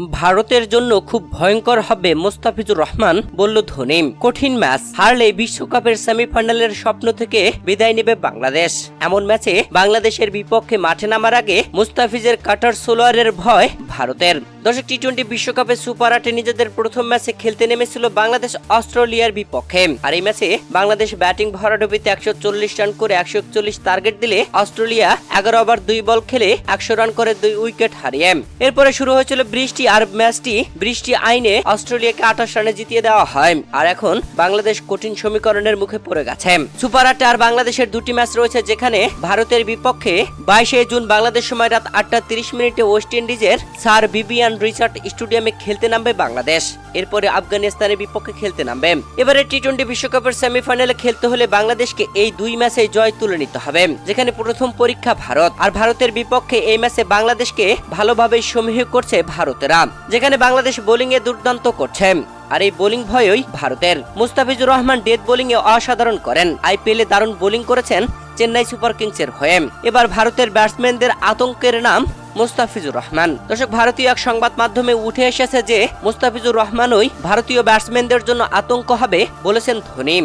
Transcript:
ভারতের জন্য খুব ভয়ঙ্কর হবে মুস্তাফিজুর রহমান, বলল ধোনি। কঠিন ম্যাচ, হারলে বিশ্বকাপের সেমিফাইনালের স্বপ্ন থেকে বিদায় নেবে বাংলাদেশ। এমন ম্যাচে বাংলাদেশের বিপক্ষে মাঠে নামার আগে মুস্তাফিজের কাটার সোলোয়ারের ভয় ভারতের। দর্শক, টি-20 বিশ্বকাপে সুপার 8 নিজেদের প্রথম ম্যাচে খেলতে নেমেছিল বাংলাদেশ অস্ট্রেলিয়ার বিপক্ষে। আর এই ম্যাচে বাংলাদেশ ব্যাটিং ভরাডুবিতে 140 রান করে 141 টার্গেট দিলে অস্ট্রেলিয়া 11 ওভার 2 বল খেলে 100 রান করে 2 উইকেট হারিয়ে। এরপরে শুরু হয়েছিল বৃষ্টি, আর ম্যাচটি বৃষ্টি আইনে অস্ট্রেলিয়াকে 28 রানে জিতিয়ে দেওয়া হয়। আর এখন বাংলাদেশ কঠিন সমীকরণের মুখে পড়ে গেছে। সুপার 8 আর বাংলাদেশের দুটি ম্যাচ রয়েছে, যেখানে ভারতের বিপক্ষে 22 জুন বাংলাদেশ সময় রাত 8:30 ওয়েস্ট ইন্ডিজের স্যার ভিভিয়ান রিচার্ড স্টেডিয়ামে খেলতে নামবে বাংলাদেশ। এরপরে আফগানিস্তানের বিপক্ষে খেলতে নামবে। এবারে টি-20 বিশ্বকাপের সেমিফাইনালে খেলতে হলে বাংলাদেশকে এই দুই ম্যাচে জয় তুলে নিতে হবে, যেখানে প্রথম পরীক্ষা ভারত। আর ভারতের বিপক্ষে এই ম্যাচে বাংলাদেশকে ভালোভাবে সমীহ করছে ভারতেরা, যেখানে বাংলাদেশ বোলিং এ দুর্দান্ত করছে। আর এই বোলিং ভয়ই ভারতের। মুস্তাফিজুর রহমান ডেথ বোলিং এ অসাধারণ করেন। আইপিএলে দারুণ বোলিং করেছেন চেন্নাই সুপার কিংসের হয়ে। এবার ভারতের ব্যাটসম্যানদের আতঙ্কের নাম মুস্তাফিজুর রহমান। দর্শক, ভারতীয় এক সংবাদ মাধ্যমে উঠে এসেছে যে মুস্তাফিজুর রহমানই ভারতীয় ব্যাটসম্যানদের জন্য আতঙ্ক হবে, বলেছেন ধোনি।